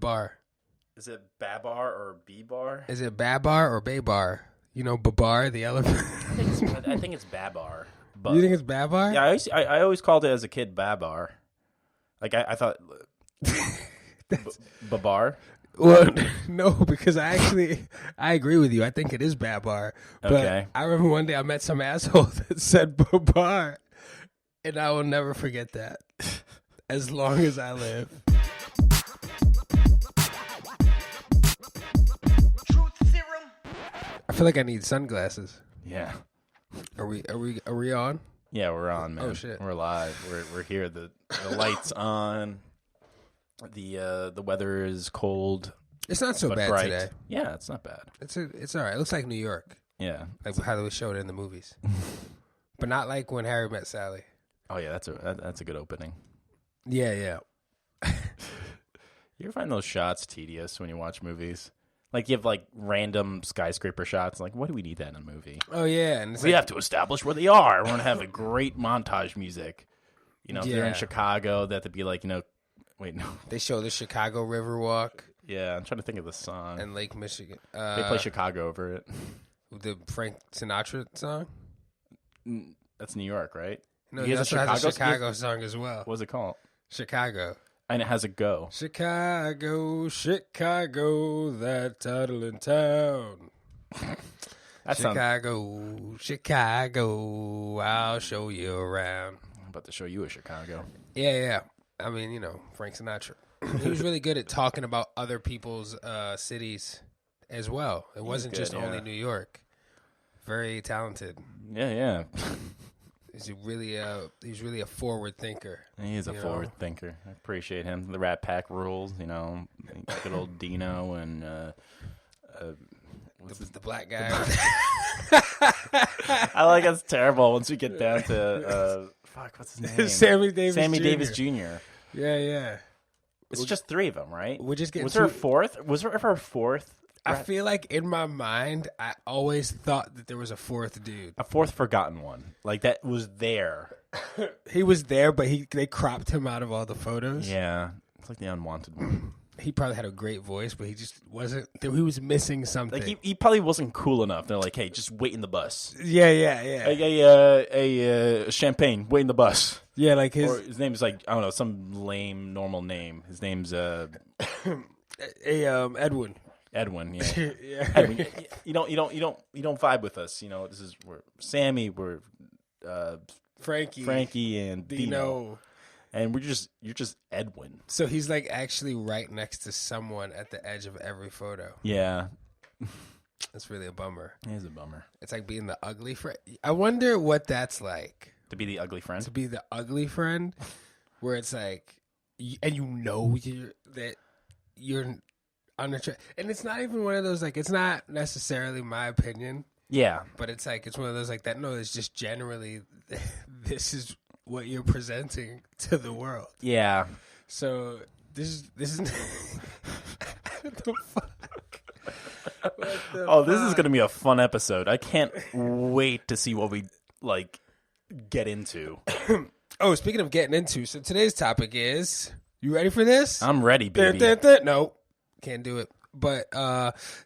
bar? Is it Babar or B-bar? Is it Babar or Baybar? You know, Babar, the elephant. I think it's Babar. But You think it's Babar? yeah, I always called it as a kid Babar. Like I thought, Babar. Well, no, because I agree with you. I think it is Babar. But Okay. I remember one day I met some asshole that said Babar, and I will never forget that as long as I live. Truth Syrum. I feel like I need sunglasses. Yeah. Are we on? Yeah, we're on, man. Oh, shit. We're live. We're here. The lights on. The weather is cold. It's not so but bad bright. today. Yeah, it's not bad. It's all right. It looks like New York, Yeah. like how they showed it in the movies, but not like when Harry Met Sally. Oh yeah, that's a good opening. Yeah. You ever find those shots tedious when you watch movies? Like you have like random skyscraper shots. Like, what do we need that in a movie? Oh yeah, and it's We like, have to establish where they are. We're gonna have a great montage music. You know, if they're in Yeah. Chicago, that to be like, wait, no. they show the Chicago River Walk Yeah, I'm trying to think of the song. and Lake Michigan. They play Chicago over it. The Frank Sinatra song. That's New York, right? No, He he has also has a Chicago- Chicago song as well. What's it called? Chicago. And it has a go. Chicago, that toddling town. That sounds. Chicago, I'll show you around. I'm about to show you a Chicago. Yeah. I mean, Frank Sinatra. He was really good at talking about other people's cities as well. It wasn't good, just yeah. only New York. Very talented. Yeah. He's really a forward thinker. He is a You know? forward thinker. I appreciate him. The Rat Pack rules, good old Dino and The black guy. I like that's terrible once we get down to what's his name? Sammy Davis Sammy Jr. Davis Jr. Yeah. It's just three of them, right? We're just getting Was there a too- fourth? Was there ever a fourth? I feel like in my mind, I always thought that there was a fourth dude. A fourth forgotten one. Like that was there. He was there, but they cropped him out of all the photos. Yeah. It's like the unwanted one. He probably had a great voice, but he just wasn't. He was missing something. Like he probably wasn't cool enough. They're like, hey, just wait in the bus. Yeah. A champagne, wait in the bus. Yeah, like His name is like, I don't know, some lame normal name. His name's Edwin. Edwin. Yeah. Yeah. Edwin, you don't vibe with us. We're Sammy, we're Frankie and Dino. And you're just Edwin. So he's like actually right next to someone at the edge of every photo. Yeah. That's really a bummer. It is a bummer. It's like being the ugly friend. I wonder what that's like. To be the ugly friend? To be the ugly friend, where it's like, and you're unattractive. And it's not even one of those, like, it's not necessarily my opinion. Yeah. But it's like, it's one of those like that. No, it's just generally, this is what you're presenting to the world. Yeah. So this is what the fuck? This is gonna be a fun episode. I can't wait to see what we get into. Oh, speaking of getting into, so today's topic is, you ready for this? I'm ready, baby. No, can't do it. But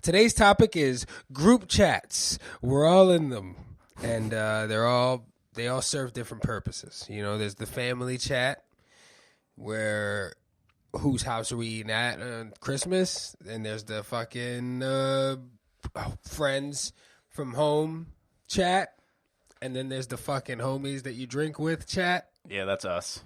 today's topic is group chats. We're all in them, and they all serve different purposes. There's the family chat, where whose house are we eating at on Christmas, and there's the fucking friends from home chat, and then there's the fucking homies that you drink with chat. Yeah, that's us.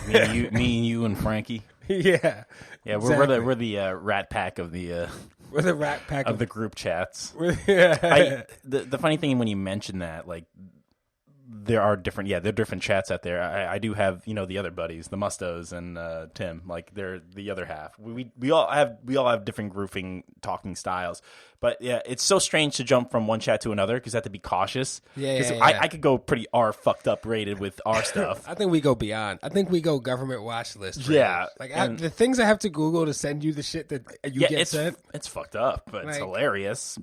Me and you and Frankie. Yeah, exactly. We're the Rat Pack of the we're the Rat Pack of the group chats. Yeah. The funny thing when you mention that, like, there are different chats out there. I do have the other buddies, the Mustos and Tim. Like, they're the other half. We all have different grouping talking styles. But yeah, it's so strange to jump from one chat to another because I have to be cautious. Yeah. I could go pretty fucked up rated with our stuff. I think we go beyond. I think we go government watch list. Rated. Yeah, like the things I have to Google to send you the shit that you get sent. It's fucked up, but it's hilarious.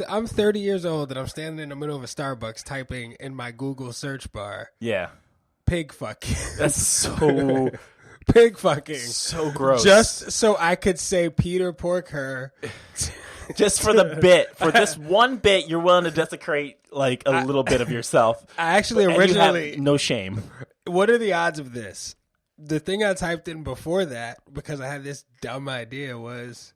I'm 30 years old and I'm standing in the middle of a Starbucks typing in my Google search bar. Yeah, Pig fuck. that's so pig fucking. So gross. Just so I could say Peter pork her. Just for the bit. For this one bit, you're willing to desecrate like a little bit of yourself. I actually And you originally. have no shame. What are the odds of this? The thing I typed in before that, because I had this dumb idea, was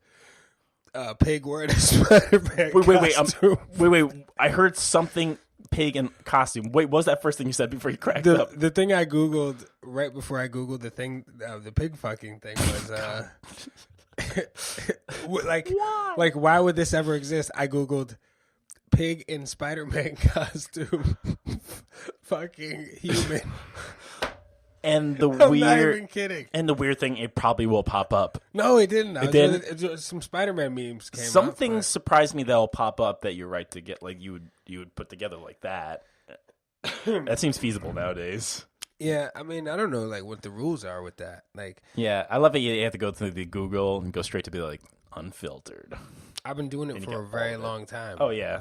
pig wearing a Spider-Man costume. Wait. I heard something pig in costume. Wait, what was that first thing you said before you cracked up? The thing I Googled right before I Googled the thing, the pig fucking thing was why would this ever exist? I Googled pig in Spider-Man costume, fucking human. And the I'm not even kidding. And the weird thing, it probably will pop up. No, it didn't. It didn't. Some Spider-Man memes came. Some up, things surprised me that'll pop up that you're right to get. Like you would put together like that. That seems feasible nowadays. Yeah, I mean, I don't know, like what the rules are with that. Like, yeah, I love it. You have to go through the Google and go straight to be like unfiltered. I've been doing it for a very long time. Oh yeah,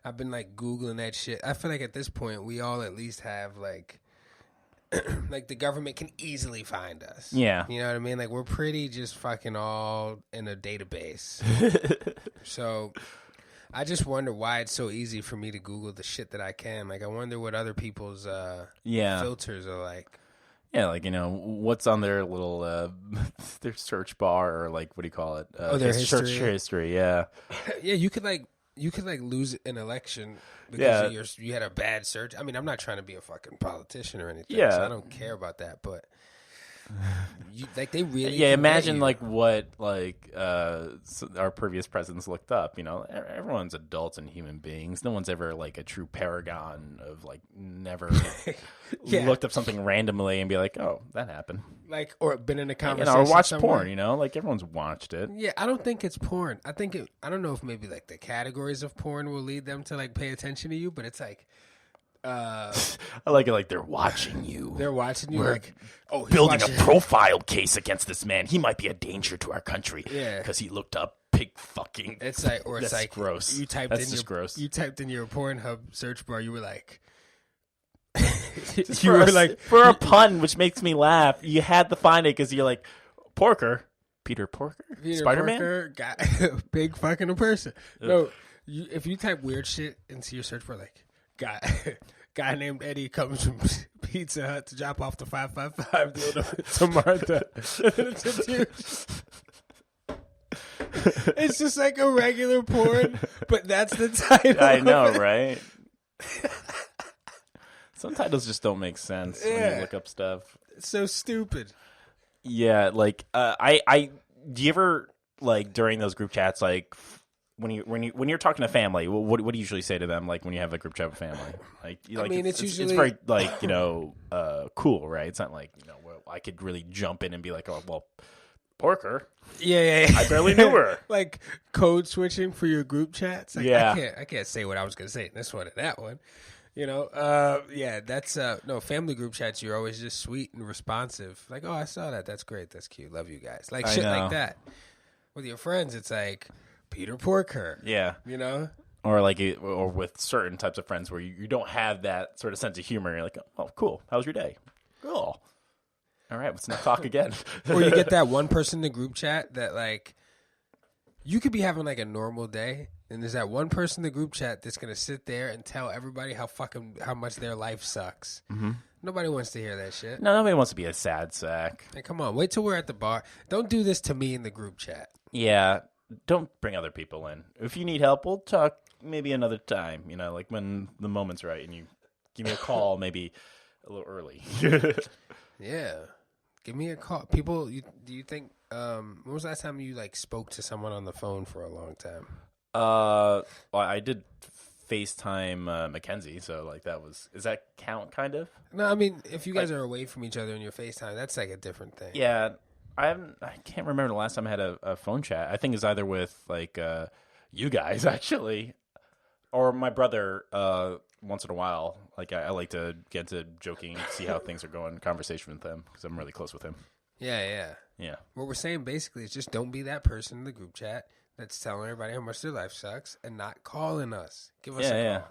I've been like Googling that shit. I feel like at this point we all at least have like the government can easily find us. Yeah. You know what I mean? Like we're pretty just fucking all in a database. So I just wonder why it's so easy for me to Google the shit that I can. Like I wonder what other people's filters are like. Yeah, like, what's on their little their search bar, or like, what do you call it? Their history. Search history, yeah. Yeah, you could lose an election because you had a bad search. I mean, I'm not trying to be a fucking politician or anything. Yeah. So I don't care about that, but they really. Yeah, imagine like what our previous presidents looked up. Everyone's adults and human beings. No one's ever like a true paragon of like never looked up something randomly and be like, oh, that happened. Like, or been in a conversation. Or watched somewhere. porn. Like everyone's watched it. Yeah, I don't think it's porn. I don't know if maybe like the categories of porn will lead them to like pay attention to you, but it's like. I like it. Like they're watching you. They're watching you. We're like, oh, building a profile case against this man. He might be a danger to our country. Yeah, because he looked up pig fucking. It's like, or it's that's like gross. You typed that's in just gross. You typed in your Pornhub search bar. You were like, for a pun, which makes me laugh. You had to find it because you're like, Porker, Peter Porker, Spider-Man, Porker, big fucking a person. Ugh. No, if you type weird shit into your search bar, like guy named Eddie comes from Pizza Hut to drop off the 555 deal to Martha. It's just like a regular porn, but that's the title. I know, right? Some titles just don't make sense when you look up stuff. It's so stupid. Yeah, like I do you ever like during those group chats, like when you're talking to family, what do you usually say to them? Like when you have a group chat with family, I mean, it's usually it's very like cool, right? It's not like well, I could really jump in and be like, oh well, Porker. Yeah. I barely knew her. Like code switching for your group chats. Like, yeah, I can't say what I was gonna say in this one and that one. That's family group chats. You're always just sweet and responsive. Like, oh, I saw that. That's great. That's cute. Love you guys. Like shit like that. With your friends, it's like Peter Porker. Yeah, or like or with certain types of friends where you don't have that sort of sense of humor. You're like, oh, cool. How was your day? Cool. All right, let's not talk again. Or you get that one person in the group chat that like you could be having like a normal day. And there's that one person in the group chat that's gonna sit there and tell everybody how much their life sucks. Mm-hmm. Nobody wants to hear that shit. No, nobody wants to be a sad sack. Hey, come on, wait till we're at the bar. Don't do this to me in the group chat. Yeah, don't bring other people in. If you need help, we'll talk maybe another time. Like when the moment's right, and you give me a call, maybe a little early. Yeah, give me a call. People, do you think? When was the last time you like spoke to someone on the phone for a long time? Well, I did FaceTime Mackenzie, so like does that count kind of? No, I mean, if you guys are away from each other in your FaceTime, that's like a different thing. Yeah, I can't remember the last time I had a phone chat. I think it's either with like you guys actually, or my brother once in a while. Like I like to get to joking, see how things are going, conversation with him because I'm really close with him. Yeah. What we're saying basically is just don't be that person in the group chat that's telling everybody how much their life sucks and not calling us. Give us a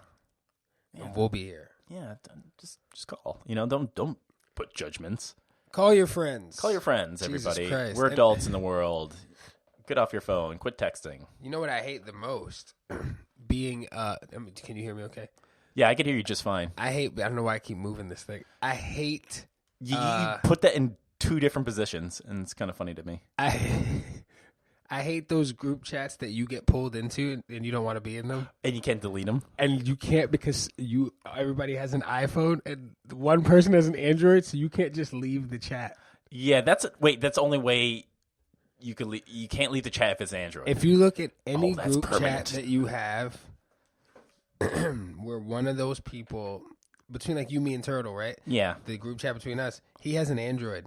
call. And we'll be here. Yeah, just call. Don't put judgments. Call your friends. Call your friends, Jesus everybody. Christ. We're adults in the world. Get off your phone. Quit texting. You know what I hate the most? Being can you hear me okay? Yeah, I can hear you just fine. I don't know why I keep moving this thing. I hate You put that in 2 different positions, and it's kind of funny to me. I hate those group chats that you get pulled into and you don't want to be in them. And you can't delete them. And you can't because everybody has an iPhone and one person has an Android, so you can't just leave the chat. Yeah, that's the only way you could you can't leave the chat if it's Android. If you look at any group permanent. chat that you have where one of those people, between like you, me, and Turtle, right? Yeah. The group chat between us, he has an Android.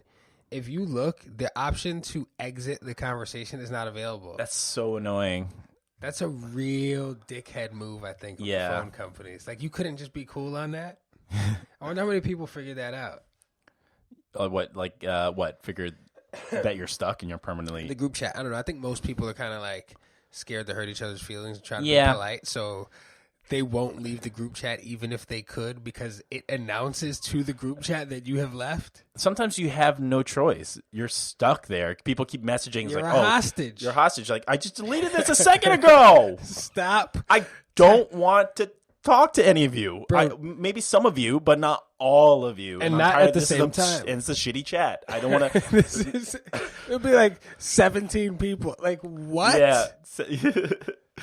If you look, the option to exit the conversation is not available. That's so annoying. That's a real dickhead move, I think, of phone companies. Like, you couldn't just be cool on that? I wonder how many people figured that out. What? Figured that you're stuck and you're permanently... The group chat, I don't know. I think most people are kind of, like, scared to hurt each other's feelings and trying to be polite, so... They won't leave the group chat even if they could because it announces to the group chat that you have left. Sometimes you have no choice. You're stuck there. People keep messaging. You're hostage. You're hostage. Like, I just deleted this a second ago. Stop. I don't want to talk to any of you. Bro. Maybe some of you, but not all of you. And not at the same time. And it's a shitty chat. I don't want to. It'll be like 17 people. Like, what? Yeah.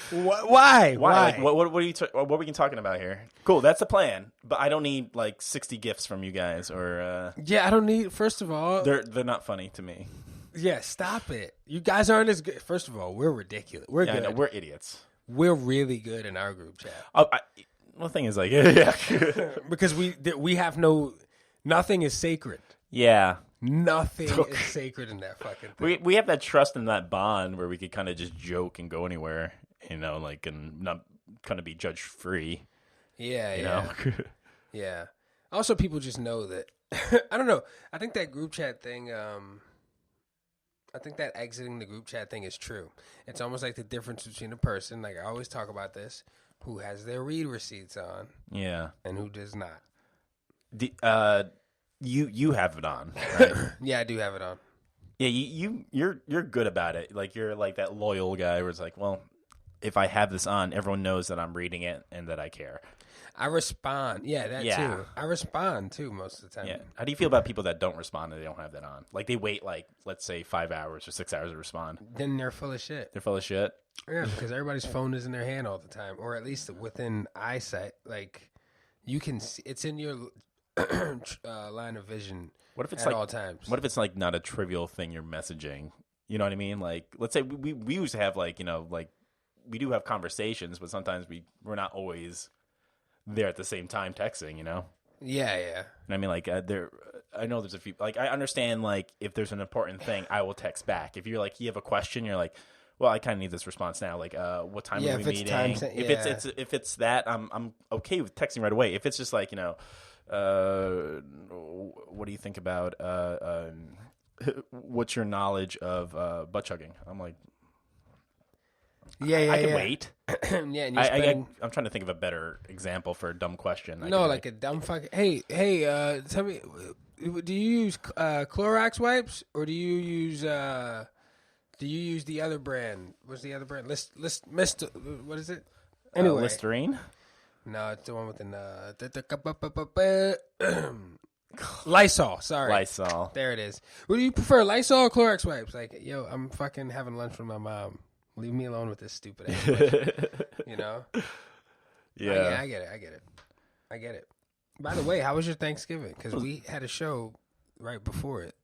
Why? Like, what are we talking about here? Cool, that's the plan. But I don't need like 60 gifts from you guys or. Yeah, I don't need. First of all, they're not funny to me. Yeah, stop it. You guys aren't as good. First of all, we're ridiculous. We're good. No, we're idiots. We're really good in our group chat. The thing is, like, yeah, because we have nothing is sacred. Yeah. Nothing is sacred in that fucking thing. We have that trust and that bond where we could kind of just joke and go anywhere, like, and not kind of be judge free. Yeah, you know? Yeah. Also, people just know that. I don't know. I think that group chat thing. I think that exiting the group chat thing is true. It's almost like the difference between a person. Like I always talk about this. Who has their read receipts on? Yeah, and who does not? You have it on, right? Yeah, I do have it on. Yeah, you're good about it. Like you're like that loyal guy where it's like, well, if I have this on, everyone knows that I'm reading it and that I care. I respond. Yeah, too. I respond too most of the time. Yeah. How do you feel about people that don't respond and they don't have that on? Like they wait like let's say 5 hours or 6 hours to respond. Then they're full of shit. They're full of shit. Yeah, because everybody's phone is in their hand all the time, or at least within eyesight. Like you can see it's in your line of vision. What if it's at like all times? What if it's like not a trivial thing you're messaging? You know what I mean? Like let's say we used to have like like we do have conversations, but sometimes we're not always there at the same time texting, Yeah. And I mean, like, I know there's a few, like, I understand, like, if there's an important thing, I will text back. If you're like, you have a question, you're like, well, I kind of need this response now. Like, what time are we meeting? If it's that, I'm okay with texting right away. If it's just like, what do you think about, what's your knowledge of butt chugging? I'm like, I can wait. Yeah, and I'm trying to think of a better example for a dumb question. A dumb fucking. Hey, tell me, do you use Clorox wipes or do you use the other brand? What's the other brand? Mist. What is it? Anyway, Listerine. No, it's the one with the Lysol. Sorry, Lysol. There it is. Would you prefer Lysol or Clorox wipes? Like, yo, I'm fucking having lunch with my mom. Leave me alone with this stupid ass question. Yeah. I get it. By the way, how was your Thanksgiving? Because we had a show right before it.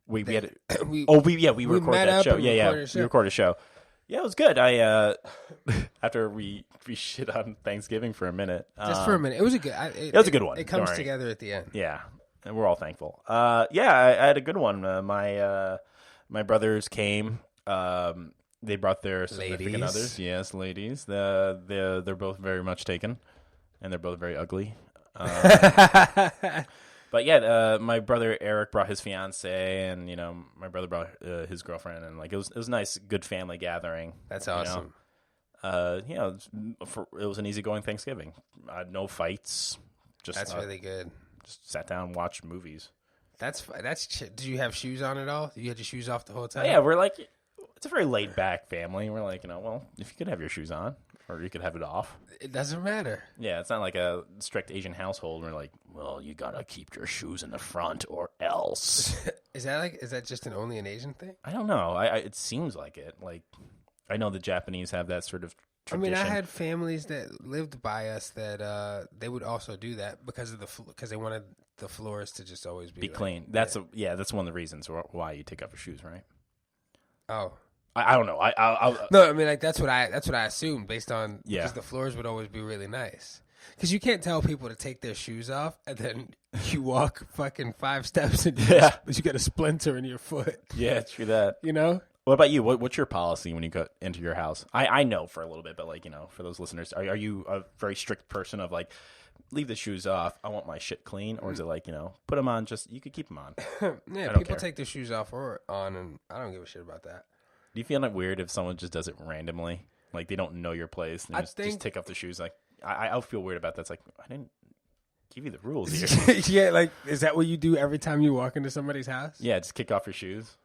We recorded that show. Yeah. We recorded a show. Yeah, it was good. After we shit on Thanksgiving for a minute. Just for a minute. It was a good. It was a good one. It comes together at the end. Yeah, and we're all thankful. I had a good one. My brothers came. They brought their significant others. Yes, ladies. They're both very much taken, and they're both very ugly. But yeah, my brother Eric brought his fiance, and my brother brought his girlfriend, and like it was a nice, good family gathering. That's awesome. It was an easygoing Thanksgiving. No fights. That's really good. Just sat down and watched movies. Did you have shoes on at all? You had your shoes off the whole time? Yeah, we're like, it's a very laid back family. We're like, well, if you could have your shoes on, or you could have it off. It doesn't matter. Yeah, it's not like a strict Asian household. We're like, well, you gotta keep your shoes in the front, or else. Is that just only an Asian thing? I don't know. it seems like it. Like, I know the Japanese have that sort of tradition. I had families that lived by us that they would also do that because they wanted the floors to just always be clean. That's that's one of the reasons why you take off your shoes, right? Oh, I don't know. No, I mean, like that's what I assumed based on Yeah. because the floors would always be really nice. Because you can't tell people to take their shoes off and then you walk fucking 5 steps and but you got a splinter in your foot. Yeah, true that. You know? What about you? What's your policy when you go into your house? I know for a little bit, but like, for those listeners, are you a very strict person of like, leave the shoes off, I want my shit clean, or is it like, put them on, just you could keep them on? Yeah, don't people care. take their shoes off or on, and I don't give a shit about that. Do you feel like weird if someone just does it randomly, like they don't know your place and just take off the shoes? Like I'll feel weird about that. It's like, I didn't give you the rules here. Yeah, like is that what you do every time you walk into somebody's house? Yeah, just kick off your shoes.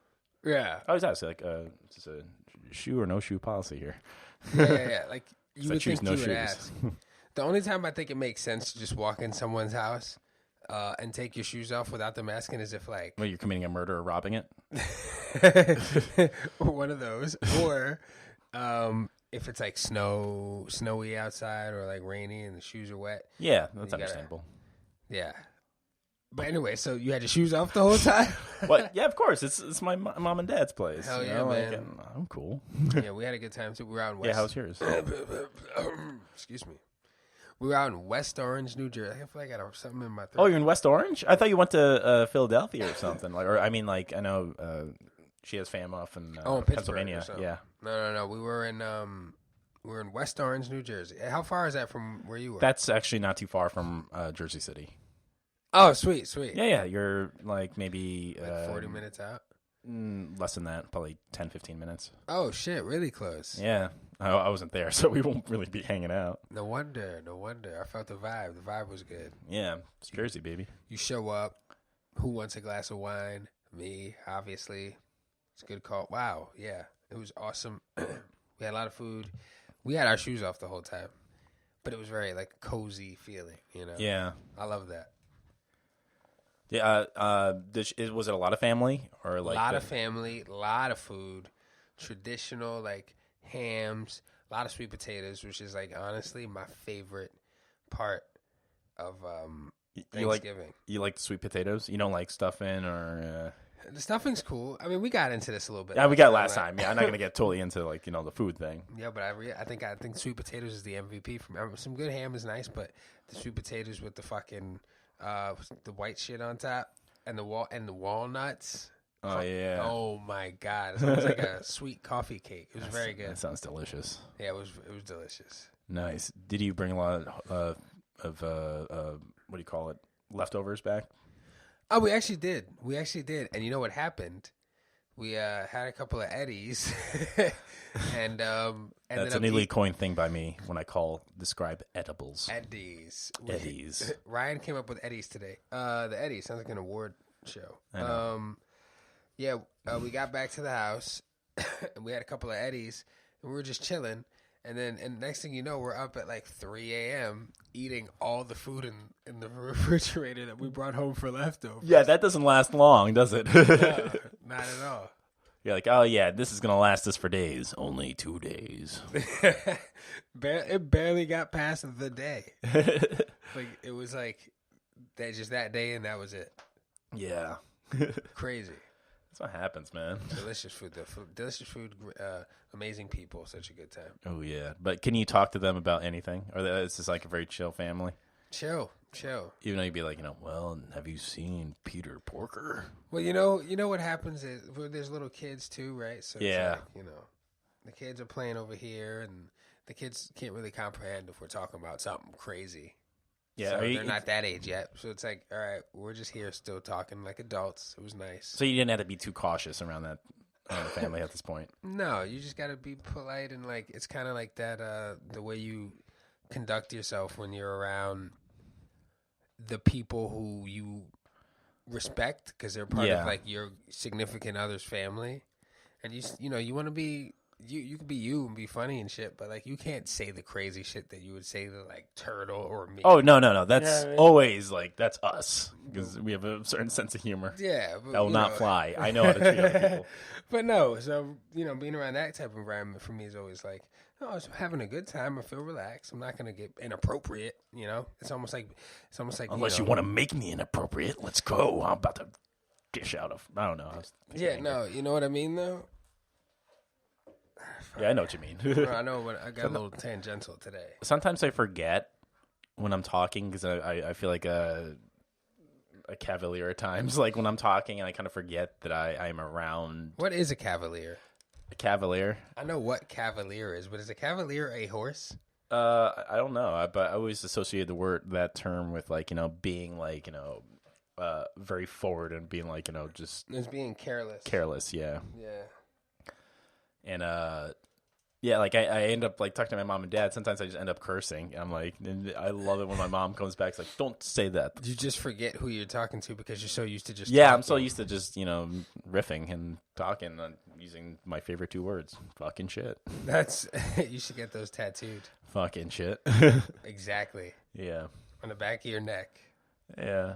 Yeah. I always ask, like, is this a shoe or no shoe policy here? Yeah. Like you I would choose think no you would shoes. ask. The only time I think it makes sense to just walk in someone's house and take your shoes off without them asking is if like Well, you're committing a murder or robbing it. one of those, or if it's like snowy outside or like rainy and the shoes are wet. Yeah, that's understandable. Yeah. But anyway, so you had your shoes off the whole time? What? Yeah, of course. It's my mom and dad's place. Hell yeah, man. Like, I'm cool. Yeah, we had a good time too. We were out in West. Yeah, how's yours? Excuse me. We were out in West Orange, New Jersey. I feel like I got something in my throat. Oh, you're in West Orange? I thought you went to Philadelphia or something. Like, or I mean, like I know she has fam off in Pennsylvania. Yeah. No. We were in West Orange, New Jersey. How far is that from where you were? That's actually not too far from Jersey City. Oh, sweet. Yeah. You're like maybe 40 minutes out. Less than that, probably 10, 15 minutes. Oh shit, really close. Yeah. I wasn't there, so we won't really be hanging out. No wonder. I felt the vibe. The vibe was good. Yeah, it's Jersey, baby. You show up. Who wants a glass of wine? Me, obviously. It's a good call. Wow, yeah. It was awesome. We had a lot of food. We had our shoes off the whole time. But it was very, like, cozy feeling, Yeah. I love that. Yeah. Was it a lot of family? Or like a lot of family, a lot of food. Traditional, like, hams, a lot of sweet potatoes, which is, like, honestly my favorite part of Thanksgiving. You like sweet potatoes? You don't like stuffing or... The stuffing's cool. I mean, we got into this a little bit. Yeah, we got last time. Yeah, I'm not gonna get totally into like the food thing. Yeah, but I think sweet potatoes is the MVP. Some good ham is nice, but the sweet potatoes with the fucking the white shit on top and the walnuts. Oh yeah. Oh my god, it sounds like a sweet coffee cake. It was very good. That sounds delicious. Yeah, it was delicious. Nice. Did you bring a lot of what do you call it? Leftovers back? Oh, we actually did. And you know what happened? We had a couple of Eddies, and that's an illegally coined thing by me when I describe edibles. Eddies. Ryan came up with Eddies today. The Eddies sounds like an award show. I know. Yeah, we got back to the house, and we had a couple of Eddies, and we were just chilling. And next thing you know, we're up at like 3 a.m. eating all the food in the refrigerator that we brought home for leftovers. Yeah, that doesn't last long, does it? No, not at all. You're like, oh yeah, this is gonna last us for days. Only 2 days. It barely got past the day. Like it was like that day, and that was it. Yeah. Crazy. That's what happens, man. Delicious food, delicious food, amazing people, such a good time. Oh yeah, but can you talk to them about anything, or it's just like a very chill family? Chill. Even though you'd be like, well, have you seen Peter Porker? Well, you know what happens is there's little kids too, right? So yeah, it's like, the kids are playing over here, and the kids can't really comprehend if we're talking about something crazy. Yeah, so they're not that age yet. So it's like, all right, we're just here still talking like adults. It was nice. So you didn't have to be too cautious around that family at this point. No, you just got to be polite and like it's kind of like that the way you conduct yourself when you're around the people who you respect because they're part of like your significant other's family, and you want to be you can be you and be funny and shit, but like you can't say the crazy shit that you would say to like Turtle or me. Oh no, that's always like that's us because we have a certain sense of humor. Yeah, but, that will not fly. I know how to treat other people. But no, so being around that type of environment for me is always like, oh, I was having a good time. I feel relaxed. I'm not gonna get inappropriate. It's almost like unless you want to make me inappropriate, let's go. I'm about to dish out of. I don't know. No, you know what I mean though. Yeah, I know what you mean. I know I got a little tangential today. Sometimes I forget when I'm talking because I feel like a cavalier at times. Like when I'm talking and I kind of forget that I'm around. What is a cavalier? A cavalier? I know what cavalier is, but is a cavalier a horse? I don't know, but I always associate that term with like being like very forward and being like just it's being careless. Careless, yeah. Yeah. And yeah, like I end up like talking to my mom and dad. Sometimes I just end up cursing. I'm like, and I love it when my mom comes back. It's like, don't say that. You just forget who you're talking to because you're so used to just talking. I'm so used to just riffing and talking and using my favorite two words, fucking shit. That's you should get those tattooed. Fucking shit. Exactly. Yeah. On the back of your neck. Yeah.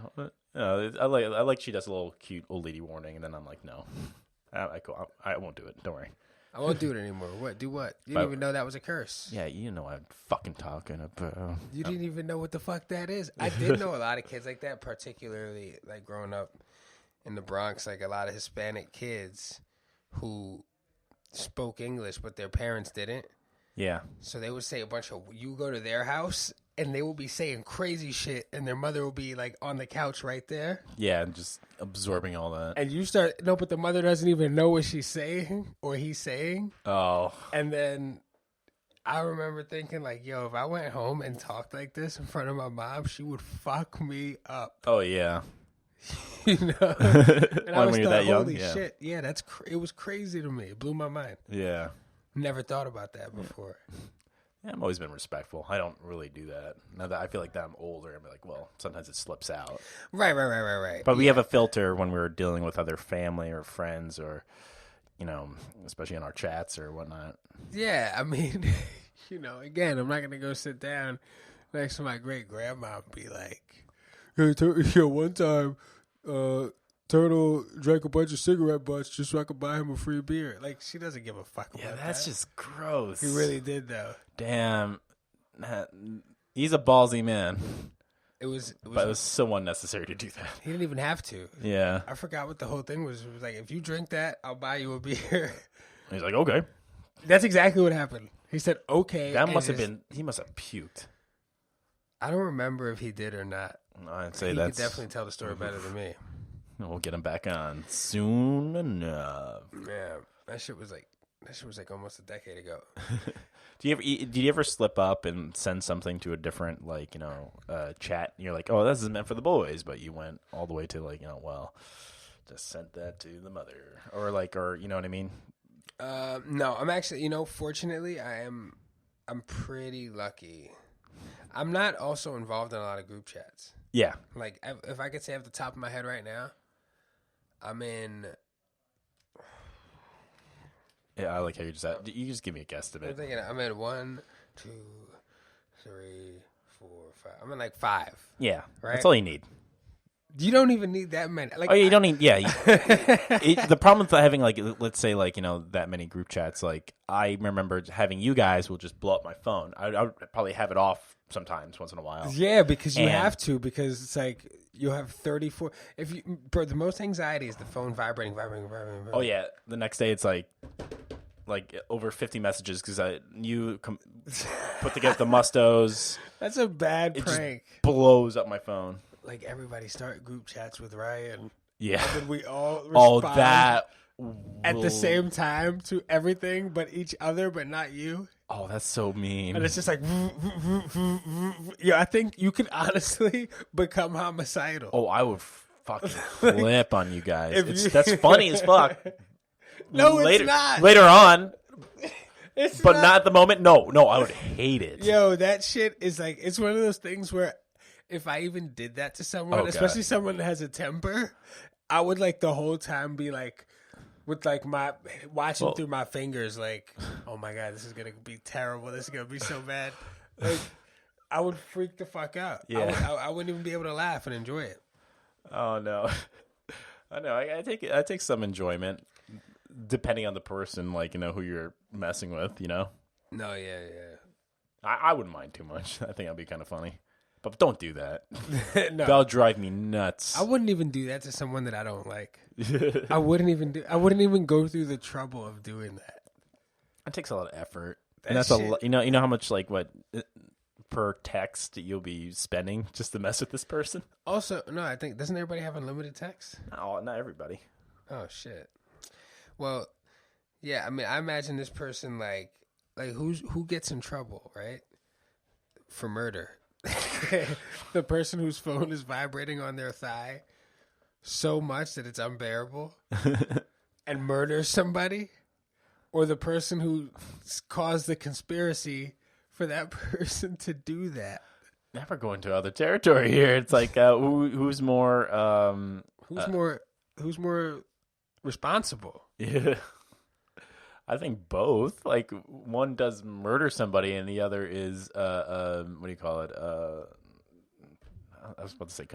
I like she does a little cute old lady warning, and then I'm like, no, I won't do it. Don't worry. I won't do it anymore. What? Do what? You didn't even know that was a curse. Yeah, you know I'm fucking talking about. You didn't even know what the fuck that is. I did know a lot of kids like that, particularly like growing up in the Bronx, like a lot of Hispanic kids who spoke English, but their parents didn't. Yeah. So they would say a bunch of, you go to their house and they will be saying crazy shit and their mother will be like on the couch right there. Yeah, and just absorbing all that. And you start, but the mother doesn't even know what she's saying or he's saying. Oh. And then I remember thinking like, yo, if I went home and talked like this in front of my mom, she would fuck me up. Oh, yeah. And I was when you're that young? Holy shit. Yeah, it was crazy to me. It blew my mind. Yeah. Never thought about that before. Yeah, I've always been respectful. I don't really do that. Now that I feel like that I'm older, I'm like, well, sometimes it slips out. Right. But we have a filter when we're dealing with other family or friends or, especially in our chats or whatnot. Yeah, I mean, again, I'm not going to go sit down next to my great-grandma and be like, hey, one time, Turtle drank a bunch of cigarette butts just so I could buy him a free beer. Like, she doesn't give a fuck about that. Yeah, that's just gross. He really did, though. Damn. He's a ballsy man. But it was so unnecessary to do that. He didn't even have to. Yeah. I forgot what the whole thing was. It was like, if you drink that, I'll buy you a beer. He's like, okay. That's exactly what happened. He said, okay. That must have been, he must have puked. I don't remember if he did or not. I'd say he could definitely tell the story better than me. We'll get him back on soon enough. Yeah, that shit was like almost a decade ago. Did you ever slip up and send something to a different chat? And you're like, oh, this is meant for the boys, but you went all the way to just sent that to the mother, or you know what I mean? No, I'm actually, fortunately, I'm pretty lucky. I'm not also involved in a lot of group chats. Yeah. Like, if I could say off the top of my head right now, I'm in. Yeah, I like how you just give me a guesstimate. I'm thinking I'm in 1, 2, 3, 4, 5. I'm in like 5. Yeah, right. That's all you need. You don't even need that many. Like, you don't need. Yeah. The problem with having let's say that many group chats. Like I remember having you guys will just blow up my phone. I would probably have it off sometimes once in a while. Yeah, because you have to, because it's like you'll have 34. The most anxiety is the phone vibrating. Oh yeah, the next day it's like over 50 messages because you put together the mustos. That's a bad it prank. Just blows up my phone. Like everybody start group chats with Ryan. Yeah, and then we all respond that at the same time to everything, but each other, but not you. Oh, that's so mean. And it's just like, yeah, I think you could honestly become homicidal. Oh, I would fucking flip on you guys. That's funny as fuck. No, it's not. Later on. It's but not at the moment. No, I would hate it. Yo, that shit is like, it's one of those things where if I even did that to someone, God. especially someone that has a temper, I would like the whole time be like, with like my watching through my fingers, like, oh my God, this is gonna be terrible. This is gonna be so bad. Like, I would freak the fuck out. Yeah. I wouldn't even be able to laugh and enjoy it. Oh no, I know. I take some enjoyment depending on the person, like who you're messing with. No, yeah. I wouldn't mind too much. I think that'd be kind of funny, but don't do that. No, That'll drive me nuts. I wouldn't even do that to someone that I don't like. I wouldn't even go through the trouble of doing that. It takes a lot of effort, and that's a lot. You know how much like what per text you'll be spending just to mess with this person. Also, no, I think doesn't everybody have unlimited text? No, not everybody. Oh shit. Well, yeah. I mean, I imagine this person like who gets in trouble, right? For murder. The person whose phone is vibrating on their thigh so much that it's unbearable and murders somebody, or the person who caused the conspiracy for that person to do that. Now we're going to other territory here. It's like who's more who's more responsible? Yeah. I think both. Like one does murder somebody, and the other is what do you call it? I was about to say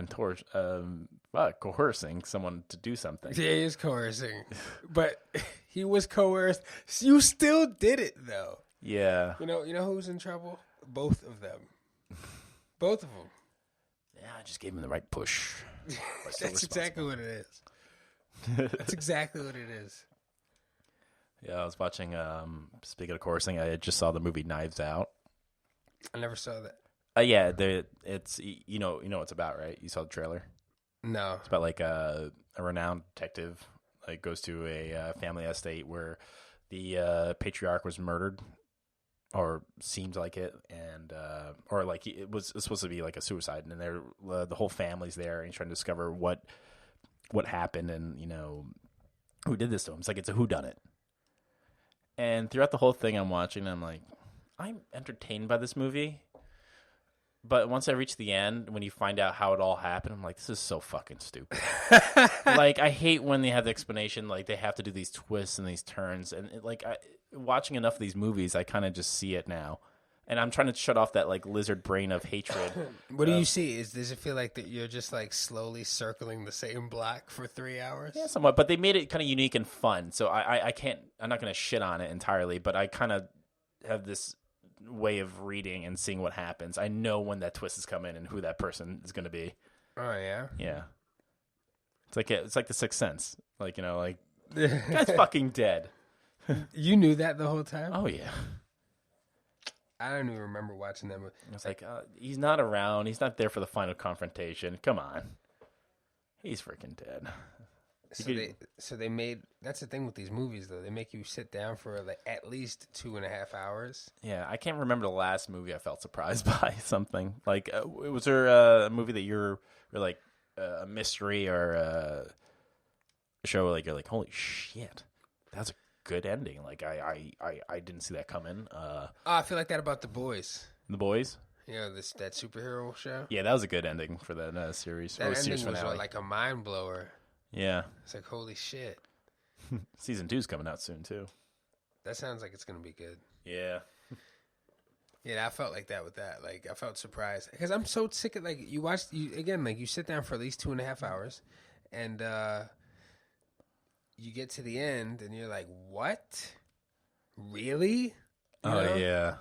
coercing someone to do something. Yeah, he is coercing, but he was coerced. You still did it though. Yeah. You know who's in trouble? Both of them. Both of them. Yeah, I just gave him the right push. That's exactly what it is. That's exactly what it is. Yeah, I was watching. Speaking of coercing, I just saw the movie Knives Out. I never saw that. Yeah, it's you know what it's about, right? You saw the trailer. No, It's about like a renowned detective like goes to a family estate where the patriarch was murdered, or seems like it, and or like it's supposed to be like a suicide, and they're the whole family's there, and he's trying to discover what happened, and who did this to him. It's like it's a whodunit. And throughout the whole thing, I'm watching, and I'm like, I'm entertained by this movie. But once I reach the end, when you find out how it all happened, I'm like, this is so fucking stupid. Like, I hate when they have the explanation, like, they have to do these twists and these turns. And, watching enough of these movies, I kind of just see it now. And I'm trying to shut off that, like, lizard brain of hatred. What do you see? Does it feel like that you're just, like, slowly circling the same block for 3 hours? Yeah, somewhat. But they made it kind of unique and fun. So I can't, I'm not going to shit on it entirely. But I kind of have this way of reading and seeing what happens. I know when that twist is coming and who that person is going to be. Oh yeah, yeah. It's like the Sixth Sense. Like guy's fucking dead. You knew that the whole time? Oh yeah. I don't even remember watching that movie. It's like he's not around. He's not there for the final confrontation. Come on, he's freaking dead. So they made, that's the thing with these movies though, they make you sit down for like at least 2.5 hours. Yeah, I can't remember the last movie I felt surprised by something. Like, was there a movie that you're like a mystery or a show like you're like, holy shit, that's a good ending. Like I didn't see that coming. I feel like that about The Boys. The Boys. That superhero show. Yeah, that was a good ending for that series. That ending was like a mind blower. Yeah. It's like, holy shit. Season 2's coming out soon, too. That sounds like it's going to be good. Yeah. Yeah, I felt like that with that. Like, I felt surprised. Because I'm so sick of, like, you sit down for at least 2.5 hours, and you get to the end, and you're like, what? Really? Yeah.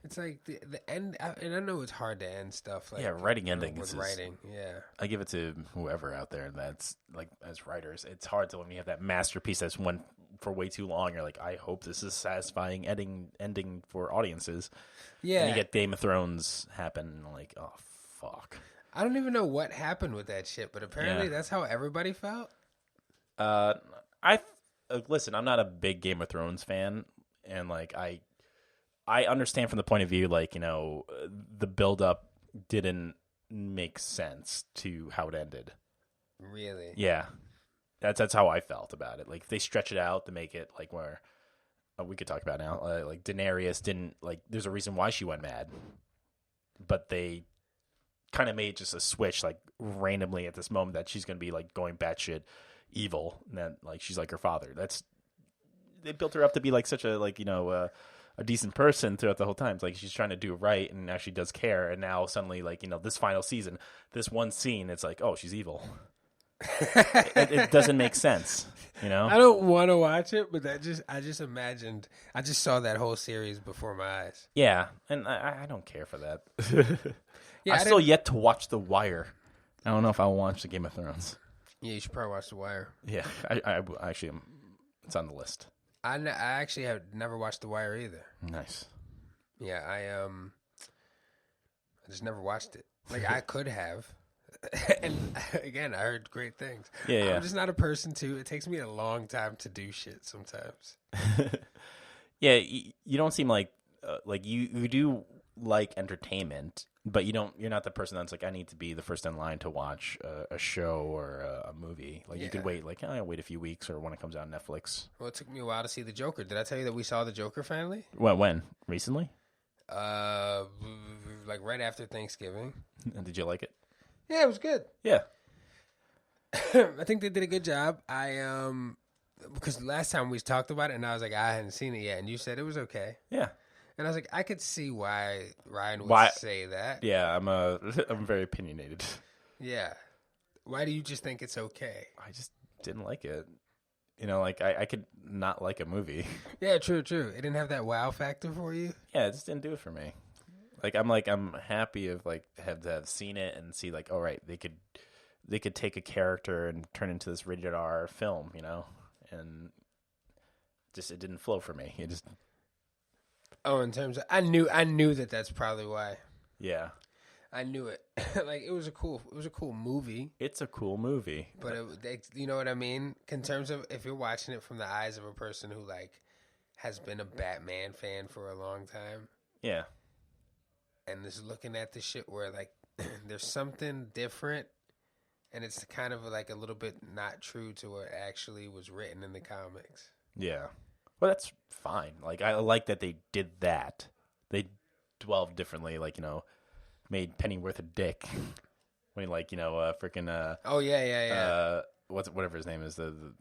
It's like the end, and I know it's hard to end stuff. Like, yeah, writing endings. With writing, yeah. I give it to whoever out there that's like, as writers, it's hard to when you have that masterpiece that's went for way too long. You're like, I hope this is a satisfying ending for audiences. Yeah. And you get Game of Thrones happen, and like, oh fuck. I don't even know what happened with that shit, but apparently that's how everybody felt. Listen, I'm not a big Game of Thrones fan, and like I understand from the point of view, like, the build-up didn't make sense to how it ended. Really? Yeah. That's how I felt about it. Like, if they stretch it out to make it, like, where we could talk about now, like, Daenerys didn't, like, there's a reason why she went mad. But they kind of made just a switch like randomly at this moment that she's going to be like going batshit evil, and then like she's like her father. They built her up to be like such a like a decent person throughout the whole time. It's like she's trying to do right and now she does care, and now suddenly like this final season, this one scene, it's like, oh, she's evil. It doesn't make sense, I don't want to watch it, but I just imagined, I just saw that whole series before my eyes. Yeah, and I don't care for that. Yeah, I still yet to watch The Wire. I don't know if I'll watch the Game of Thrones. Yeah, you should probably watch The Wire. Yeah, I actually it's on the list. I actually have never watched The Wire either. Nice. Yeah, I just never watched it. Like I could have. And again, I heard great things. Yeah. I'm just not a person it takes me a long time to do shit sometimes. Yeah, you don't seem like you do like entertainment, but you're not the person that's like, I need to be the first in line to watch a show or a movie. Like you could wait, like I'll wait a few weeks or when it comes out on Netflix. Well, it took me a while to see The Joker. Did I tell you that we saw The Joker finally? When? Recently? Like right after Thanksgiving. And did you like it? Yeah, it was good. Yeah. I think they did a good job. Because last time we talked about it, and I was like, I hadn't seen it yet, and you said it was okay. Yeah. And I was like, I could see why Ryan would say that. Yeah, I'm very opinionated. Yeah. Why do you just think it's okay? I just didn't like it. Like I could not like a movie. Yeah, true. It didn't have that wow factor for you? Yeah, it just didn't do it for me. I'm happy of have seen it and see like, all right, they could take a character and turn into this rated R film, and just it didn't flow for me. It just in terms of I knew that's probably why. Yeah, I knew it. Like it was a cool movie. It's a cool movie, but you know what I mean. In terms of if you're watching it from the eyes of a person who like has been a Batman fan for a long time. Yeah. And is looking at the shit where like there's something different, and it's kind of like a little bit not true to what actually was written in the comics. Yeah, well, that's fine. Like I like that they did that. They dwelled differently. Like made Pennyworth a dick when freaking oh yeah. Whatever his name is, the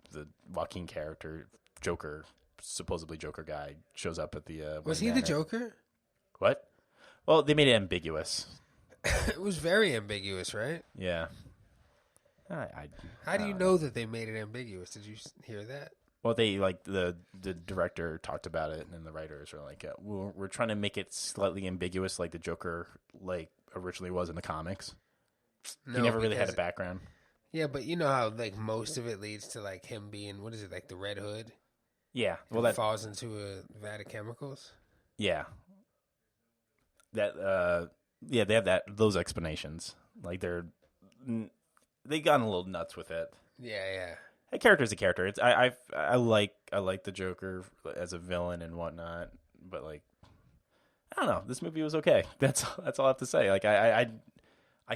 Joaquin character, Joker, supposedly Joker guy shows up at the. Was he the Joker? What? Well, they made it ambiguous. It was very ambiguous, right? Yeah. How do you know that they made it ambiguous? Did you hear that? Well, they like the director talked about it, and the writers were like, "We're trying to make it slightly ambiguous, like the Joker like originally was in the comics." No, he never really had a background. Yeah, but you know how like most of it leads to like him being like the Red Hood. Yeah, well, that falls into a vat of chemicals. Yeah. That they have those explanations. Like they got a little nuts with it. Yeah. A character's a character. It's I like the Joker as a villain and whatnot, but like I don't know. This movie was okay. That's all I have to say. Like I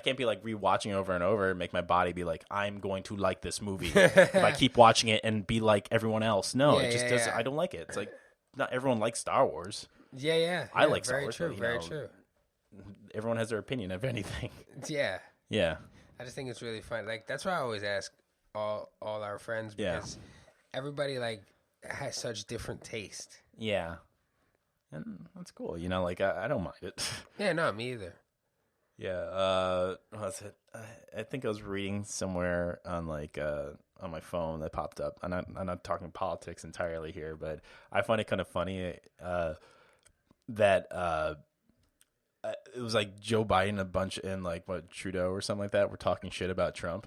can't be like rewatching over and over and make my body be like, I'm going to like this movie if I keep watching it and be like everyone else. No, it just doesn't. I don't like it. It's like not everyone likes Star Wars. Yeah. I like Star Wars. Very true. Everyone has their opinion of anything. Yeah. Yeah. I just think it's really fun. Like that's why I always ask all our friends because everybody like has such different taste. Yeah. And that's cool. Like I don't mind it. Yeah, no, me either. Yeah. What was it? I think I was reading somewhere on on my phone that popped up. I'm not talking politics entirely here, but I find it kind of funny that it was like Joe Biden a bunch and like Trudeau or something like that were talking shit about Trump.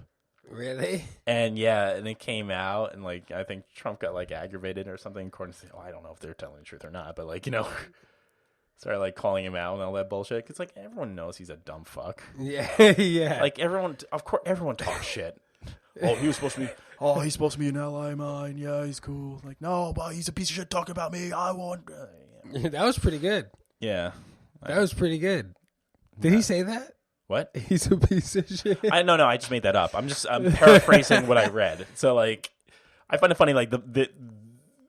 Really? And and it came out and like I think Trump got like aggravated or something according to I don't know if they're telling the truth or not, but like started like calling him out and all that bullshit because like everyone knows he's a dumb fuck. Yeah. Like everyone talks shit. He's supposed to be an ally of mine. Yeah, he's cool. Like no, but he's a piece of shit talking about me. I want. That was pretty good. Yeah, that was pretty good. Did he say that? What? He's a piece of shit. No, I just made that up. I'm paraphrasing what I read. So like, I find it funny. Like the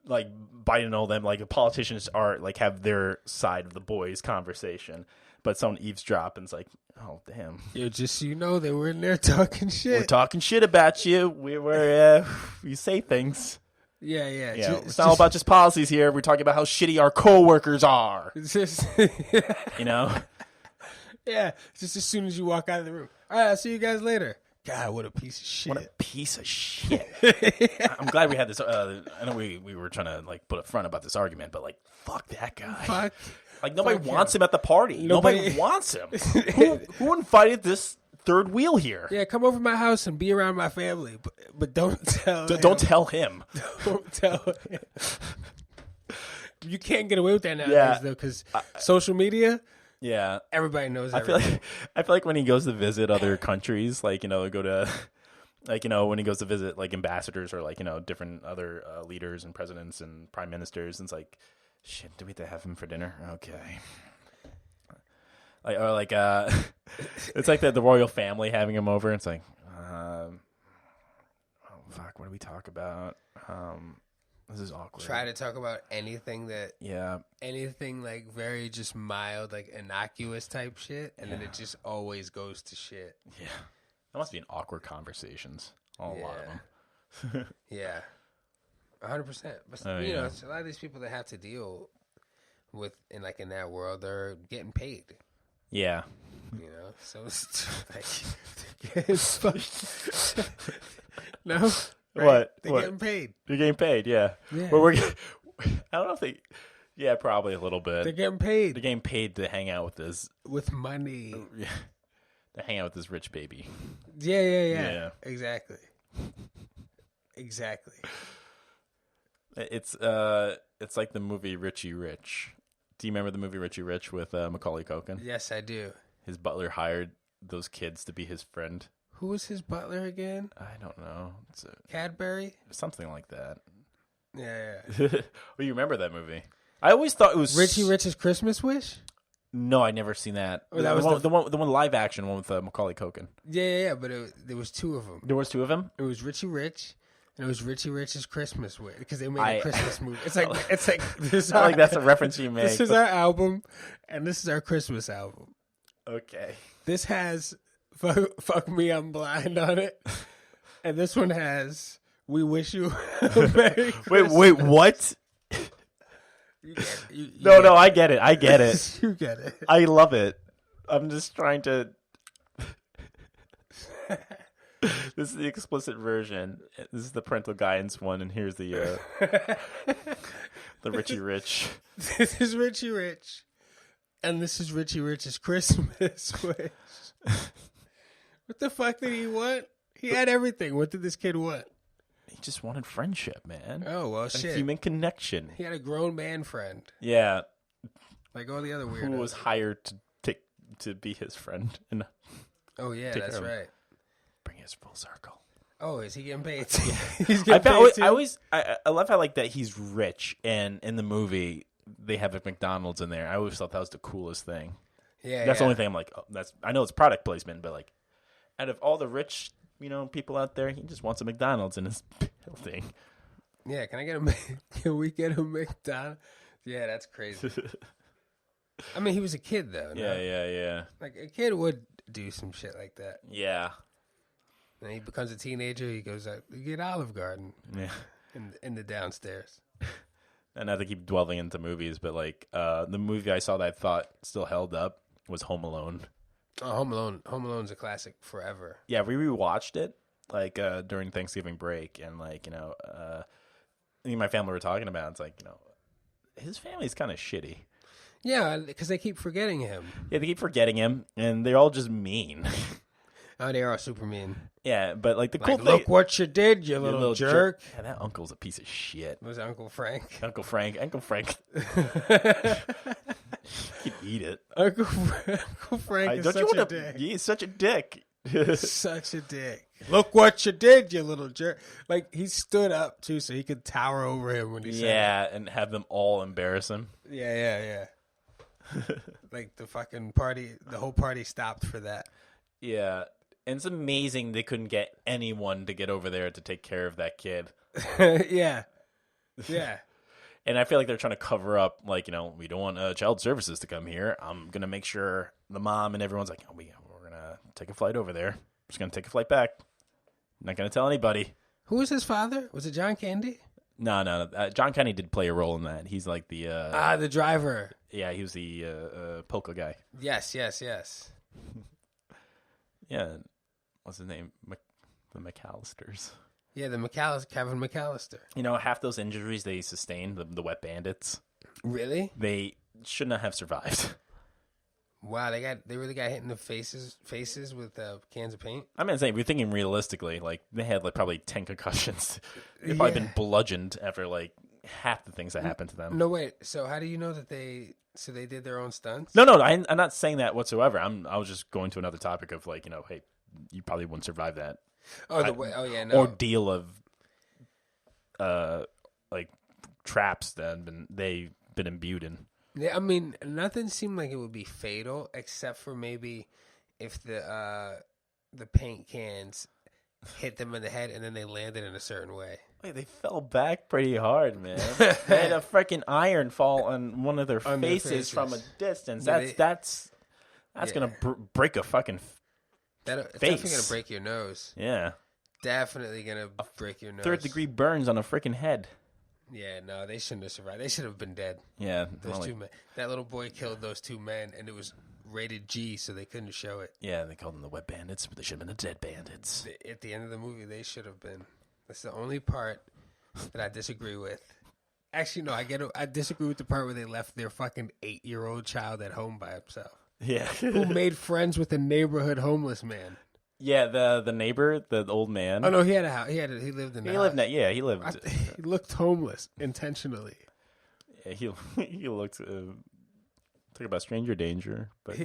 like biting all them. Like the politicians are like have their side of the boys' conversation, but someone eavesdrop and it's like, oh damn. Yo, just so you know, they were in there talking shit. We're talking shit about you. We say things. Yeah. It's not all about just policies here. We're talking about how shitty our coworkers are. It's just, You know? yeah. Just as soon as you walk out of the room. All right, I'll see you guys later. God, what a piece of shit. What a piece of shit. I'm glad we had this. I know we were trying to like put a front about this argument, but like, fuck that guy. Fuck. Like nobody Fuck wants him. him at the party. Nobody wants him. Who invited this third wheel here? Yeah, come over to my house and be around my family, but don't tell him. Don't tell him. Don't tell him. You can't get away with that nowadays, though, because social media. Yeah, everybody knows. I feel like when he goes to visit other countries, like go to, like when he goes to visit like ambassadors or like different other leaders and presidents and prime ministers, and it's like, shit, do we have to have him for dinner? Okay. It's like the royal family having him over. It's like, oh fuck, what do we talk about? This is awkward. Try to talk about anything anything like very just mild, like innocuous type shit, and then it just always goes to shit. Yeah, that must be an awkward conversations. A lot of them. Yeah, 100%. But it's a lot of these people that have to deal with in that world, they're getting paid. Yeah. So it's like no. Right? What? They're getting paid. They're getting paid, yeah. But I don't know if they... Yeah, probably a little bit. They're getting paid. They're getting paid to hang out with this... With money. To hang out with this rich baby. Yeah. Exactly. It's like the movie Richie Rich. Do you remember the movie Richie Rich with Macaulay Culkin? Yes, I do. His butler hired those kids to be his friend. Who was his butler again? I don't know. Cadbury? Something like that. Yeah. Well, you remember that movie? I always thought it was Richie Rich's Christmas Wish. No, I'd never seen that. Oh, that was the one live action one with Macaulay Culkin. Yeah. But there was two of them. There was two of them. It was Richie Rich, and it was Richie Rich's Christmas Wish because they made a Christmas movie. It's like this. Like that's a reference you make. This is our album, and this is our Christmas album. Okay. This has "Fuck Me, I'm Blind" on it, and this one has "We Wish You a Merry Christmas." Wait, what? No, I get it. You get it. I love it. I'm just trying to. This is the explicit version. This is the parental guidance one, and here's the Richie Rich. This is Richie Rich, and this is Richie Rich's Christmas Wish. What the fuck did he want? He had everything. What did this kid want? He just wanted friendship, man. Oh, well, shit. Human connection. He had a grown man friend. Yeah. Like all the other weirdos. Who was hired to be his friend. And oh, yeah, that's right. Bring us full circle. Oh, is he getting paid? He's getting paid too? I love how that he's rich, and in the movie they have a McDonald's in there. I always thought that was the coolest thing. Yeah, that's the only thing I'm like, I know it's product placement, but like, out of all the rich, people out there, he just wants a McDonald's in his building. Yeah, can we get a McDonald's? Yeah, that's crazy. I mean, he was a kid though. No? Yeah. Like a kid would do some shit like that. Yeah. And he becomes a teenager. He goes out, you get Olive Garden. Yeah. In the downstairs. And not to keep dwelling into movies, but like the movie I saw that I thought still held up was Home Alone. Oh, Home Alone. Home Alone's a classic forever. Yeah, we rewatched it like during Thanksgiving break, and like me and my family were talking about it. It's like his family's kind of shitty. Yeah, because they keep forgetting him. Yeah, they keep forgetting him, and they're all just mean. Oh, they are super mean. Yeah, but like the cool thing. Look what you did, you little jerk. Yeah, that uncle's a piece of shit. Was Uncle Frank? Uncle Frank. You can eat it. Uncle Frank is such a dick. He's such a dick. Such a dick. Look what you did, you little jerk. Like, he stood up, too, so he could tower over him when he said Yeah, and have them all embarrass him. Yeah. Like, the whole party stopped for that. Yeah. And it's amazing they couldn't get anyone to get over there to take care of that kid. Yeah. And I feel like they're trying to cover up, like, we don't want child services to come here. I'm going to make sure the mom and everyone's like, we're going to take a flight over there. Just going to take a flight back. Not going to tell anybody. Who was his father? Was it John Candy? No. John Candy did play a role in that. He's like the... the driver. Yeah, he was the polka guy. Yes. Yeah. What's his name? The McAllisters. Yeah, Kevin McAllister. Half those injuries they sustained, the wet bandits. Really? They should not have survived. Wow, they really got hit in the faces with cans of paint. I'm not saying we're thinking realistically. Like they had probably 10 concussions. They've probably been bludgeoned after half the things that happened to them. No, wait. So how do you know that they did their own stunts? No, I'm not saying that whatsoever. I was just going to another topic of hey, you probably wouldn't survive that. Ordeal of traps that they've been imbued in. Yeah, I mean, nothing seemed like it would be fatal, except for maybe if the paint cans hit them in the head and then they landed in a certain way. Wait, they fell back pretty hard, man. They had a freaking iron fall on one of their faces from a distance. Yeah, that's gonna break a fucking It's face. definitely gonna break your nose. Yeah, definitely gonna break your nose. 3rd-degree burns on a freaking head. Yeah, no, they shouldn't have survived. They should have been dead. Yeah, those two men. That little boy killed those 2 men, and it was rated G, so they couldn't show it. Yeah, they called them the wet bandits, but they should have been the dead bandits. At the end of the movie, they should have been. That's the only part that I disagree with. Actually, no, I disagree with the part where they left their fucking 8-year-old child at home by himself. Yeah, who made friends with a neighborhood homeless man. Yeah, the neighbor, the old man. Oh no, he had a house. He lived in. He lived. He lived. He looked homeless intentionally. Yeah, he looked. Talk about stranger danger, but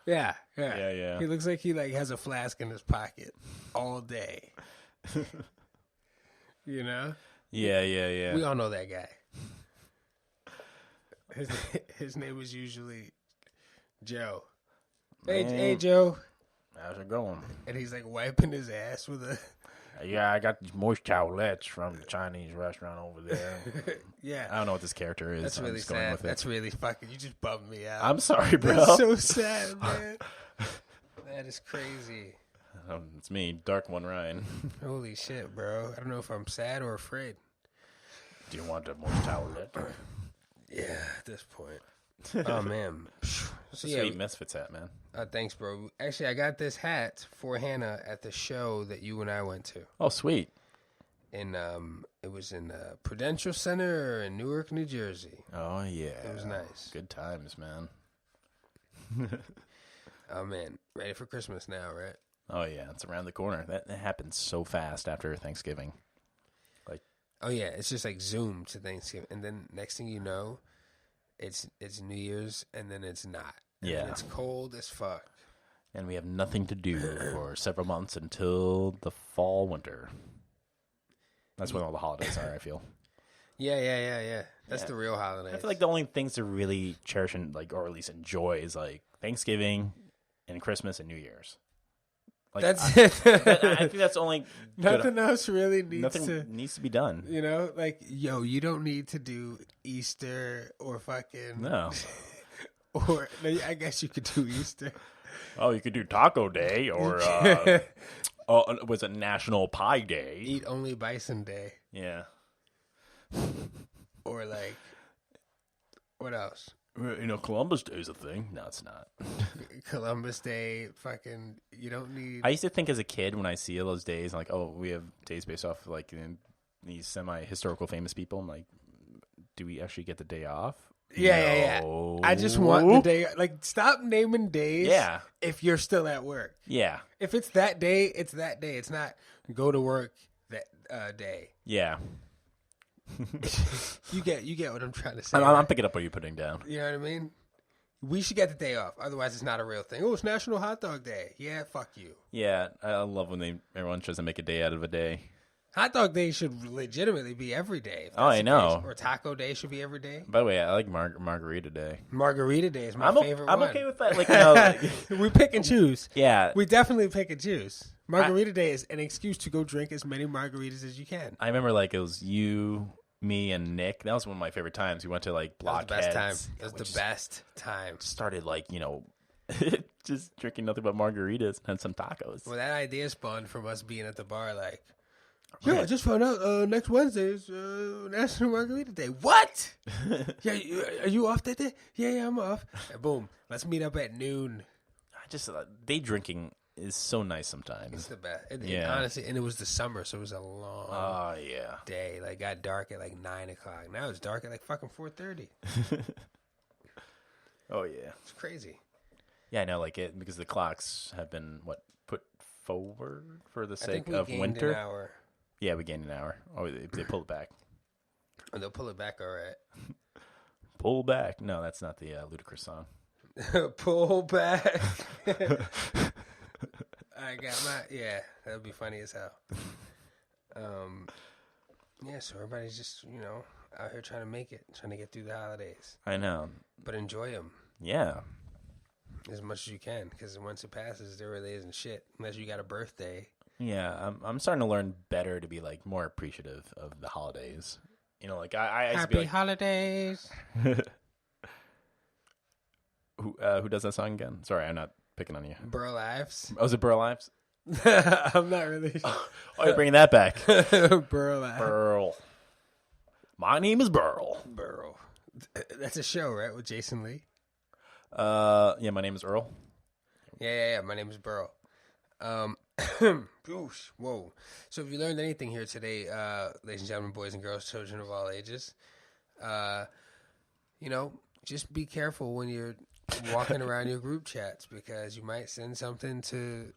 yeah. He looks like he has a flask in his pocket all day. Yeah. We all know that guy. His name was usually Joe. Hey, Joe. How's it going? And he's wiping his ass with a... Yeah, I got these moist towelettes from the Chinese restaurant over there. Yeah. I don't know what this character is. That's really sad. That's really fucking... You just bummed me out. I'm sorry, bro. That's so sad, man. That is crazy. It's me, Dark One Ryan. Holy shit, bro. I don't know if I'm sad or afraid. Do you want a moist towelette? Yeah, at this point. Oh, man. It's a sweet Misfits hat, man. Thanks, bro. Actually, I got this hat for Hannah at the show that you and I went to. Oh, sweet. And it was in Prudential Center in Newark, New Jersey. Oh, yeah. It was nice. Good times, man. Oh, man. Ready for Christmas now, right? Oh, yeah. It's around the corner. That happens so fast after Thanksgiving. Oh, yeah. It's just Zoom to Thanksgiving. And then next thing you know, it's New Year's, and then it's not. And it's cold as fuck. And we have nothing to do for several months until the fall, winter. That's when all the holidays are, I feel. Yeah. That's the real holidays. I feel like the only things to really cherish and or at least enjoy is Thanksgiving and Christmas and New Year's. That's it. I think that's only nothing else really needs to be done. You don't need to do Easter or fucking no. Or I guess you could do Easter. Oh, you could do Taco Day or was it National Pie Day? Eat only Bison Day. Yeah. Or what else? Columbus Day is a thing. No, it's not. Columbus Day, fucking, you don't need... I used to think as a kid when I see those days, we have days based off, these semi-historical famous people. I'm like, do we actually get the day off? Yeah. I just want the day... stop naming days if you're still at work. Yeah. If it's that day, it's that day. It's not go to work that day. Yeah. You get what I'm trying to say. I'm picking up what you're putting down. You know what I mean? We should get the day off. Otherwise, it's not a real thing. Oh, it's National Hot Dog Day. Yeah, fuck you. Yeah, I love when everyone tries to make a day out of a day. Hot Dog Day should legitimately be every day. Oh, I know. Or Taco Day should be every day. By the way, I like Margarita Day. Margarita Day is my favorite one. I'm okay with that. We pick and choose. Yeah. We definitely pick and choose. Margarita Day is an excuse to go drink as many margaritas as you can. I remember it was you, me and Nick. That was one of my favorite times. We went to like Blockheads. That was the best time. That was the best time. Started like, just drinking nothing but margaritas and some tacos. Well, that idea spawned from us being at the bar like, yo, I just found out next Wednesday is National Margarita Day. What? Yeah, are you off that day? Yeah, I'm off. And boom, let's meet up at noon. Day drinking is so nice sometimes. It's the best. Honestly, and it was the summer, so it was a long day. Like, got dark at like 9 o'clock. Now it's dark at like fucking 4:30. Oh, yeah. It's crazy. Yeah, I know, because the clocks have been, put forward for the sake of winter? An hour. Yeah, we gained an hour. Oh, they pull it back. Oh, they'll pull it back, all right. Pull back. No, that's not the Ludacris song. Pull back. I got that would be funny as hell. So everybody's just, out here trying to make it, trying to get through the holidays. I know. But enjoy them. Yeah. As much as you can, because once it passes, there really isn't shit, unless you got a birthday. Yeah, I'm starting to learn better to be like more appreciative of the holidays. I used to be Happy holidays. Who does that song again? Sorry, I'm not picking on you. Burl Ives. Oh, is it Burl Ives? I'm not really sure. Oh, you're bringing that back. Burl Ives. Burl. My name is Burl. Burl. That's a show, right, with Jason Lee? Yeah, my name is Earl. Yeah. My name is Burl. Oosh, whoa. So if you learned anything here today, ladies and gentlemen, boys and girls, children of all ages, just be careful when you're walking around your group chats, because you might send something to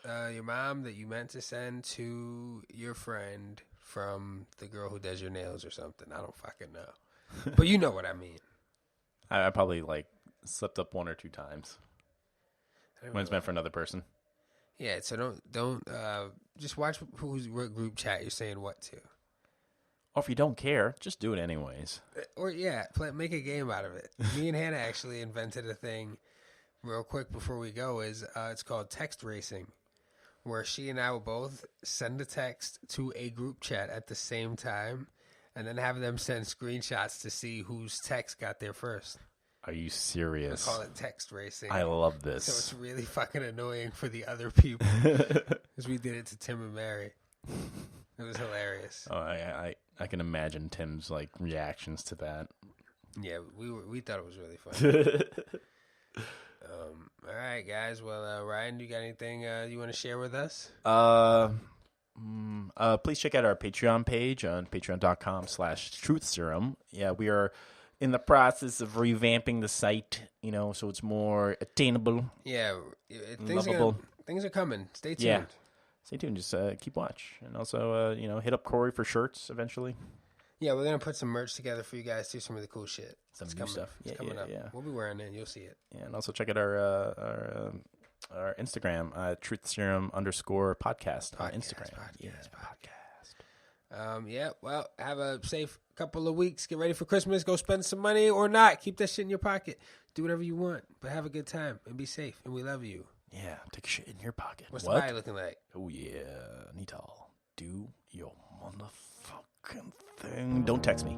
your mom that you meant to send to your friend from the girl who does your nails or something. I don't fucking know. But you know what I mean. I probably slipped up 1 or 2 times when it's meant for another person. Yeah, so don't just watch what group chat you're saying what to. Or if you don't care, just do it anyways. Or make a game out of it. Me and Hannah actually invented a thing real quick before we go. It's called text racing, where she and I will both send a text to a group chat at the same time, and then have them send screenshots to see whose text got there first. Are you serious? We call it text racing. I love this. So it's really fucking annoying for the other people, because we did it to Tim and Mary. It was hilarious. Oh, I can imagine Tim's reactions to that. Yeah, we thought it was really funny. All right, guys. Well, Ryan, you got anything you want to share with us? Please check out our Patreon page on patreon.com/truthsyrum. Yeah, we are in the process of revamping the site, so it's more attainable. Yeah, lovable. Things are coming. Stay tuned. Yeah. Stay tuned. Just keep watch. And also, hit up Corey for shirts eventually. Yeah, we're going to put some merch together for you guys, too. Some really cool shit. Some new stuff. It's coming up. Yeah. We'll be wearing it, and you'll see it. Yeah, and also check out our Instagram, truthserum_podcast on Instagram. Podcast. Well, have a safe couple of weeks. Get ready for Christmas. Go spend some money or not. Keep that shit in your pocket. Do whatever you want, but have a good time and be safe. And we love you. Yeah, take shit in your pocket. What's the body looking like? Oh, yeah. Nital, do your motherfucking thing. Don't text me.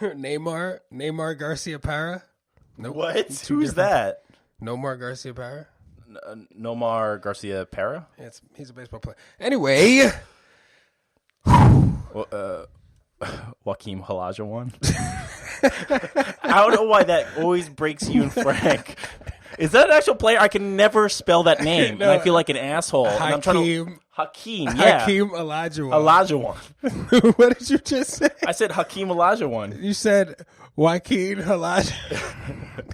Neymar Garcia Parra. Nope. What? Who's that? Nomar Garcia Parra. Nomar Garcia Parra. Yeah, he's a baseball player. Anyway, Joaquim Olajuwon. I don't know why that always breaks you and Frank. Is that an actual player? I can never spell that name, and I feel like an asshole. Hakeem, yeah. Hakeem Olajuwon. What did you just say? I said Hakeem Olajuwon. You said Joaquin Olajuwon.